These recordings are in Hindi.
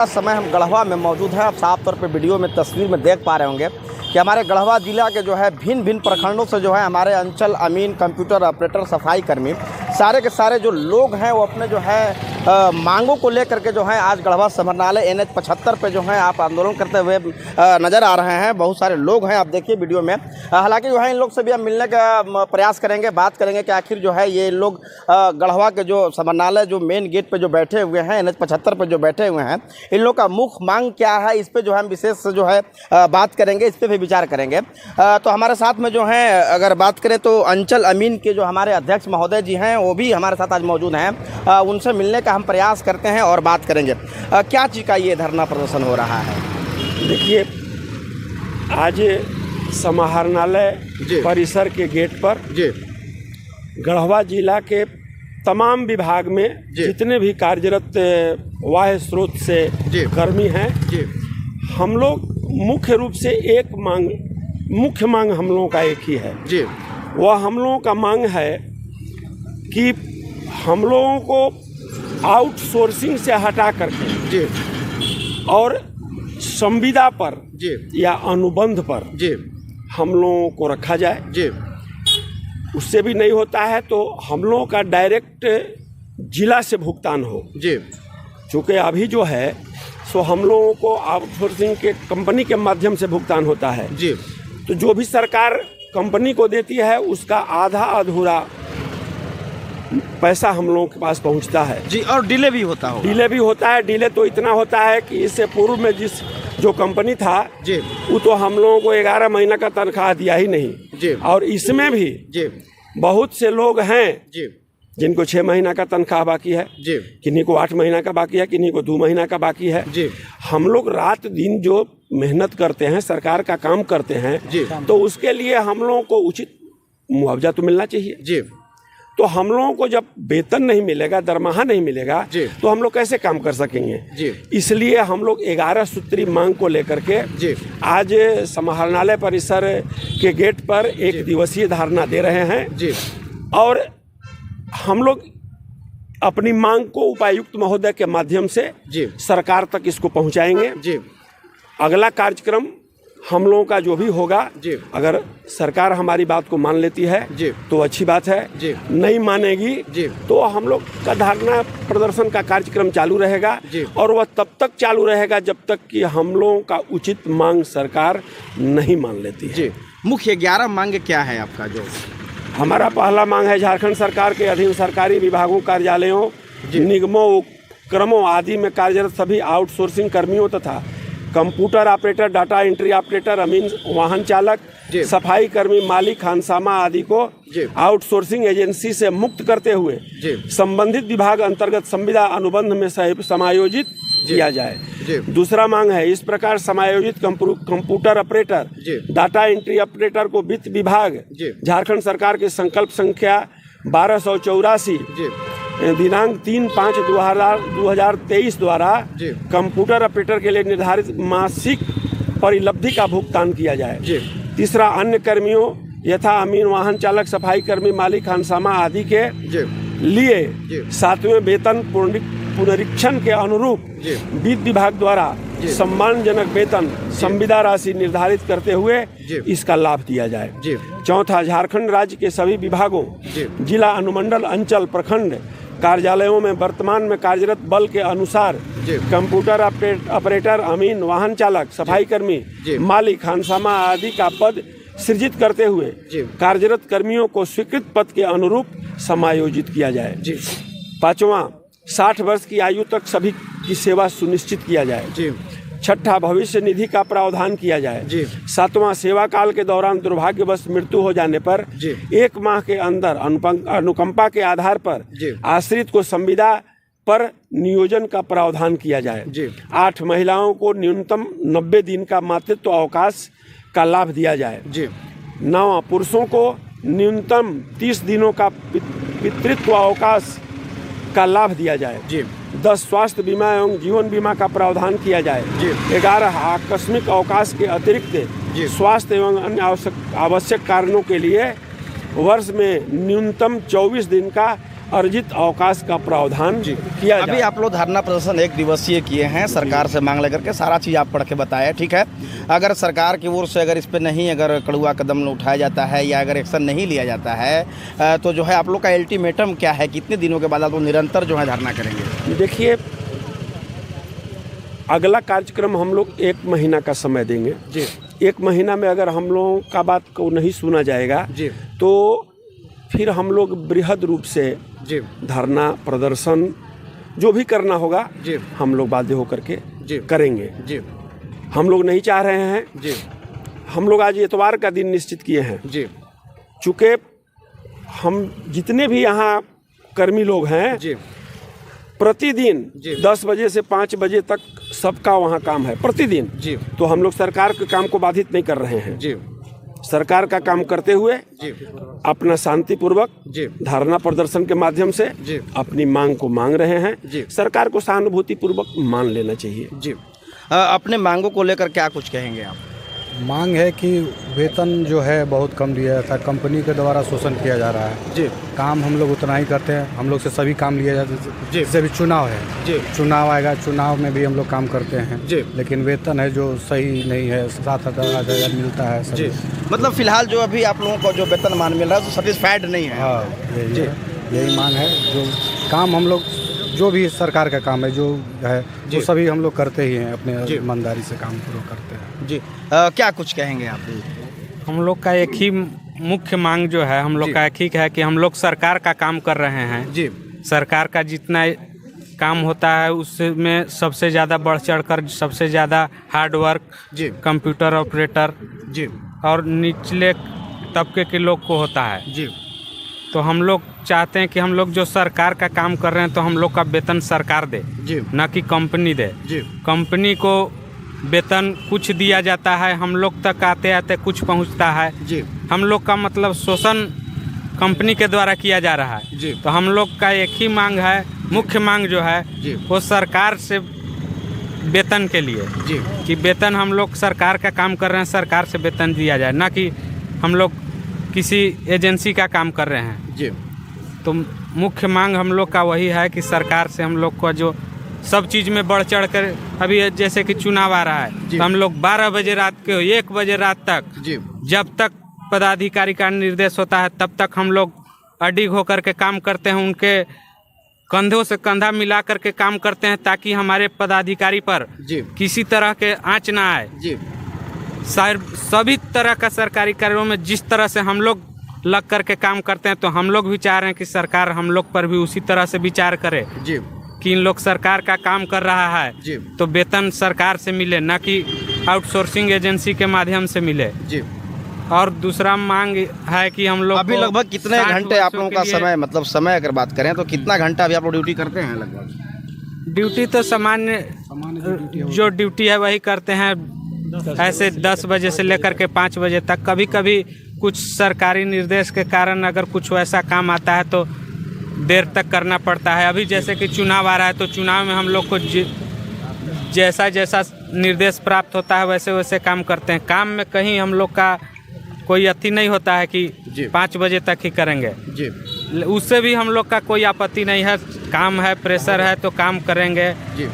इस समय हम गढ़वा में मौजूद हैं। आप साफ तौर पे वीडियो में तस्वीर में देख पा रहे होंगे कि हमारे गढ़वा जिला के जो है भिन्न भिन्न प्रखंडों से जो है हमारे अंचल अमीन, कंप्यूटर ऑपरेटर, सफाई कर्मी सारे के सारे जो लोग हैं वो अपने जो है मांगों को लेकर के जो है आज गढ़वा समरनालय NH 75 पे जो है आप आंदोलन करते हुए नज़र आ रहे हैं। बहुत सारे लोग हैं, आप देखिए वीडियो में। हालांकि जो है इन लोग से भी हम मिलने का प्रयास करेंगे, बात करेंगे कि आखिर जो है ये लोग गढ़वा के जो समरनालय जो मेन गेट पे जो बैठे हुए हैं NH 75 पे जो बैठे हुए हैं, इन लोग का मुख्य मांग क्या है, इस पर जो है हम विशेष जो है बात करेंगे, इस पर भी विचार करेंगे। तो हमारे साथ में जो है अगर बात करें तो अंचल अमीन के जो हमारे अध्यक्ष महोदय जी हैं वो भी हमारे साथ आज मौजूद हैं। उनसे मिलने का हम प्रयास करते हैं और बात करेंगे क्या चीज़ का ये धरना प्रदर्शन हो रहा है। देखिए, आज समाहरणालय परिसर के गेट पर गढ़वा जिला के तमाम विभाग में जितने भी कार्यरत वाह्य स्रोत से कर्मी हैं, हम लोग मुख्य रूप से मुख्य मांग हम लोगों का एक ही है। वह हम लोगों का मांग है कि हम लोगों को आउटसोर्सिंग से हटा करके और संविदा पर या अनुबंध पर हम लोगों को रखा जाए। उससे भी नहीं होता है तो हम लोगों का डायरेक्ट जिला से भुगतान हो। चूँकि अभी जो है सो हम लोगों को आउटसोर्सिंग के कंपनी के माध्यम से भुगतान होता है। तो जो भी सरकार कंपनी को देती है उसका आधा अधूरा पैसा हम लोगों के पास पहुंचता है। और डिले भी होता है। डिले तो इतना होता है कि इससे पूर्व में जो कंपनी था वो तो हम लोगों को 11 महीना का तनख्वाह दिया ही नहीं। और इसमें भी बहुत से लोग हैं जिनको 6 महीना का तनख्वाह बाकी है, किन्हीं को 8 महीना का बाकी है, किन्हीं को 2 महीना का बाकी है। हम लोग रात दिन जो मेहनत करते हैं, सरकार का काम करते हैं, तो उसके लिए हम लोगों को उचित मुआवजा तो मिलना चाहिए। तो हम लोगों को जब वेतन नहीं मिलेगा, दरमाहा नहीं मिलेगा, तो हम लोग कैसे काम कर सकेंगे। इसलिए हम लोग 11 सूत्री मांग को लेकर के आज समाहरणालय परिसर के गेट पर 1 दिवसीय धरना दे रहे हैं। और हम लोग अपनी मांग को उपायुक्त महोदय के माध्यम से सरकार तक इसको पहुंचाएंगे। अगला कार्यक्रम हम लोगों का जो भी होगा, अगर सरकार हमारी बात को मान लेती है तो अच्छी बात है, नहीं मानेगी तो हम लोग का धरना प्रदर्शन का कार्यक्रम चालू रहेगा। और वह तब तक चालू रहेगा जब तक कि हम लोगों का उचित मांग सरकार नहीं मान लेती है। मुख्य 11 मांग क्या है आपका? जो हमारा पहला मांग है, झारखंड सरकार के अधीन सरकारी विभागों, कार्यालयों, निगमों, उपक्रमों आदि में कार्यरत सभी आउटसोर्सिंग कर्मियों तथा computer operator, data entry operator, अमीन, वाहन चालक, सफाई कर्मी, माली, खानसामा आदि को आउटसोर्सिंग एजेंसी से मुक्त करते हुए संबंधित विभाग अंतर्गत संविदा अनुबंध में समायोजित किया जाए। दूसरा मांग है, इस प्रकार समायोजित computer operator, data entry operator को वित्त विभाग झारखंड सरकार के संकल्प संख्या 1284 दिनांक 3/5/2023 द्वारा कंप्यूटर ऑपरेटर के लिए निर्धारित मासिक परिलब्धि का भुगतान किया जाए। तीसरा, अन्य कर्मियों यथा अमीन, वाहन चालक, सफाई कर्मी, मालिक, खानसामा आदि के लिए 7वें वेतन पुनरीक्षण के अनुरूप वित्त विभाग द्वारा सम्मानजनक वेतन संविदा राशि निर्धारित करते हुए इसका लाभ दिया जाए। चौथा, झारखंड राज्य के सभी विभागों, जिला, अनुमंडल, अंचल, प्रखंड कार्यालयों में वर्तमान में कार्यरत बल के अनुसार कंप्यूटर ऑपरेटर, अमीन, वाहन चालक, सफाई कर्मी, मालिक, खानसामा आदि का पद सृजित करते हुए कार्यरत कर्मियों को स्वीकृत पद के अनुरूप समायोजित किया जाए। पांचवा, 60 वर्ष की आयु तक सभी की सेवा सुनिश्चित किया जाए। छठा, भविष्य निधि का प्रावधान किया जाए। सातवां, सेवा काल के दौरान दुर्भाग्यवश मृत्यु हो जाने पर 1 माह के अंदर अनुकंपा के आधार पर आश्रित को संविदा पर नियोजन का प्रावधान किया जाए। 8, महिलाओं को न्यूनतम 90 दिन का मातृत्व अवकाश का लाभ दिया जाए। 9, पुरुषों को न्यूनतम 30 दिनों का पितृत्व अवकाश का लाभ दिया जाए। 10, स्वास्थ्य बीमा एवं जीवन बीमा का प्रावधान किया जाए। 11, आकस्मिक अवकाश के अतिरिक्त स्वास्थ्य एवं अन्य आवश्यक कारणों के लिए वर्ष में न्यूनतम 24 दिन का अर्जित अवकाश का प्रावधान किया अभी जाए। आप लोग धरना प्रदर्शन 1 दिवसीय किए हैं, सरकार से मांग लेकर के सारा चीज़ आप पढ़ के बताया, ठीक है। अगर सरकार की ओर से अगर इस पर नहीं अगर कड़वा कदम उठाया जाता है या अगर एक्शन नहीं लिया जाता है तो जो है आप लोग का अल्टीमेटम क्या है, कितने दिनों के बाद आप लोग निरंतर जो है धरना करेंगे? देखिए, अगला कार्यक्रम हम लोग 1 महीना का समय देंगे जी। 1 महीना में अगर हम लोगों का बात को नहीं सुना जाएगा जी। तो फिर हम लोग बृहद रूप से जी। धरना प्रदर्शन जो भी करना होगा जी। हम लोग बाध्य होकर के जी। करेंगे। जी। हम लोग नहीं चाह रहे हैं। जी। हम लोग आज इतवार का दिन निश्चित किए हैं। जी। चूँकि हम जितने भी यहाँ कर्मी लोग हैं जी। प्रतिदिन जी। 10 बजे से 5 बजे तक सबका वहाँ काम है प्रतिदिन। जी। तो हम लोग सरकार के काम को बाधित नहीं कर रहे हैं। जी। सरकार का काम करते हुए जी। अपना शांतिपूर्वक जी। धरना प्रदर्शन के माध्यम से जी। अपनी मांग को मांग रहे हैं। जी। सरकार को सहानुभूति पूर्वक मान लेना चाहिए। जी। अपने मांगों को लेकर क्या कुछ कहेंगे आप? मांग है कि वेतन जो है बहुत कम दिया जाता है, कंपनी के द्वारा शोषण किया जा रहा है। जी। काम हम लोग उतना ही करते हैं, हम लोग से सभी काम लिया जाता है। जी। जैसे भी चुनाव है, जी। चुनाव आएगा, चुनाव में भी हम लोग काम करते हैं। जी। लेकिन वेतन है जो सही नहीं है, 7,000 मिलता है सभी। जी। मतलब फिलहाल जो अभी आप लोगों को जो वेतनमान मिल रहा है तो सेटिस्फाइड नहीं है? हाँ, यही मांग है। जो काम हम लोग जो भी सरकार का काम है जो है वो सभी हम लोग करते ही हैं, अपने ईमानदारी से काम पूरा करते हैं। जी। क्या कुछ कहेंगे आप? हम लोग का एक ही मुख्य मांग जो है, हम लोग का एक ही है कि हम लोग सरकार का काम कर रहे हैं। जी। सरकार का जितना काम होता है उसमें सबसे ज़्यादा बढ़ चढ़ कर सबसे ज़्यादा हार्ड वर्क जी। कंप्यूटर ऑपरेटर जी। और निचले तबके के लोग को होता है। जी। तो हम लोग चाहते हैं कि हम लोग जो सरकार का काम कर रहे हैं तो हम लोग का वेतन सरकार दे, जी। न कि कंपनी दे। जी। कंपनी को वेतन कुछ दिया जाता है, हम लोग तक आते आते कुछ पहुंचता है। जी। हम लोग का मतलब शोषण कंपनी के द्वारा किया जा रहा है। जी। तो हम लोग का एक ही मांग है, मुख्य मांग जो है जी। वो सरकार से वेतन के लिए, जी। कि वेतन हम लोग सरकार का काम कर रहे हैं, सरकार से वेतन दिया जाए, ना कि हम लोग किसी एजेंसी का काम कर रहे हैं। जी। तो मुख्य मांग हम लोग का वही है कि सरकार से हम लोग को जो सब चीज़ में बढ़ चढ़ कर, अभी जैसे कि चुनाव आ रहा है तो हम लोग 12 बजे रात के 1 बजे रात तक, जी। जब तक पदाधिकारी का निर्देश होता है तब तक हम लोग अडिग होकर के काम करते हैं, उनके कंधों से कंधा मिला करके काम करते हैं ताकि हमारे पदाधिकारी पर जी। किसी तरह के आँच ना आए। जी। सभी तरह का सरकारी कार्यों में जिस तरह से हम लोग लग करके काम करते हैं तो हम लोग भी चाह रहे हैं कि सरकार हम लोग पर भी उसी तरह से विचार करे। जी। कि इन लोग सरकार का काम कर रहा है जी। तो वेतन सरकार से मिले, ना कि आउटसोर्सिंग एजेंसी के माध्यम से मिले। जी। और दूसरा मांग है कि हम लोग अभी लगभग कितने 60 घंटे आप लोगों का वर्षों के लिए- समय, मतलब समय अगर बात करें तो कितना घंटा अभी आप लोग ड्यूटी करते हैं लगभग? ड्यूटी तो सामान्य जो ड्यूटी है वही करते हैं, ऐसे 10 बजे से लेकर के 5 बजे तक। कभी कभी कुछ सरकारी निर्देश के कारण अगर कुछ वैसा काम आता है तो देर तक करना पड़ता है। अभी जैसे कि चुनाव आ रहा है तो चुनाव में हम लोग को जैसा जैसा निर्देश प्राप्त होता है वैसे वैसे काम करते हैं। काम में कहीं हम लोग का कोई अति नहीं होता है कि 5 बजे तक ही करेंगे। जी। उससे भी हम लोग का कोई आपत्ति नहीं है, काम है, प्रेशर है तो काम करेंगे। जी।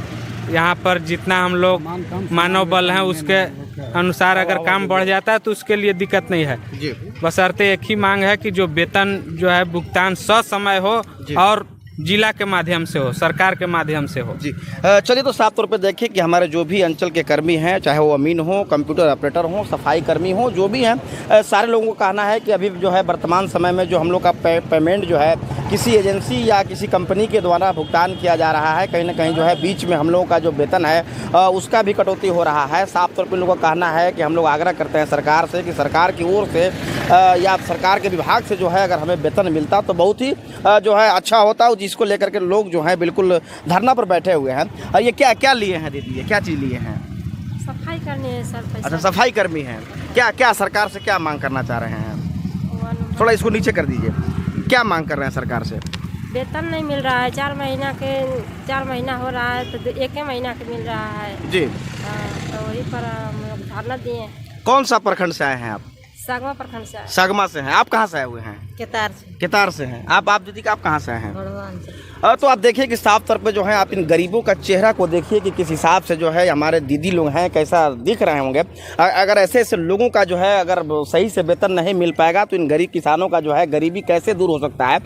यहाँ पर जितना हम लोग मानव बल हैं उसके अनुसार अगर काम बढ़ जाता है तो उसके लिए दिक्कत नहीं है। जी। बशर्ते एक ही मांग है कि जो वेतन जो है भुगतान ससमय हो और जिला के माध्यम से हो, सरकार के माध्यम से हो। जी। चलिए, तो साफ तौर पे देखिए कि हमारे जो भी अंचल के कर्मी हैं, चाहे वो अमीन हो, कंप्यूटर ऑपरेटर हो, सफाई कर्मी हो, जो भी हैं, सारे लोगों का कहना है कि अभी जो है वर्तमान समय में जो हम लोग का पेमेंट जो है किसी एजेंसी या किसी कंपनी के द्वारा भुगतान किया जा रहा है। कहीं ना कहीं जो है बीच में हम लोगों का जो वेतन है उसका भी कटौती हो रहा है। साफ तौर पर लोगों का कहना है कि हम लोग आग्रह करते हैं सरकार से कि सरकार की ओर से या सरकार के विभाग से जो है अगर हमें वेतन मिलता तो बहुत ही जो है अच्छा होता, जिसको लेकर के लोग जो हैं बिल्कुल धरना पर बैठे हुए हैं। ये क्या क्या लिए हैं दीदी, ये क्या चीज़ लिए हैं? सफाई करनी है सर। पैसा। अच्छा, सफाई कर्मी हैं। क्या क्या सरकार से क्या मांग करना चाह रहे हैं? थोड़ा इसको नीचे कर दीजिए। क्या मांग कर रहे हैं सरकार से? वेतन नहीं मिल रहा है, 4 महीना हो रहा है तो 1 महीना के मिल रहा है। जी। तो वही पर हम लोग धरना दिए। कौन सा प्रखंड से आए हैं आप? सागवा प्रखंड से आए। सगमा से हैं। आप कहाँ से आए हुए हैं? केतार से। केतार से हैं। आप दीदी आप कहाँ से आए हैं? भगवान से। तो आप देखिए कि साफ तौर पे जो है आप इन गरीबों का चेहरा को देखिए कि किस हिसाब से जो है हमारे दीदी लोग हैं कैसा दिख रहे होंगे। अगर ऐसे ऐसे लोगों का जो है अगर सही से वेतन नहीं मिल पाएगा तो इन गरीब किसानों का जो है गरीबी कैसे दूर हो सकता है।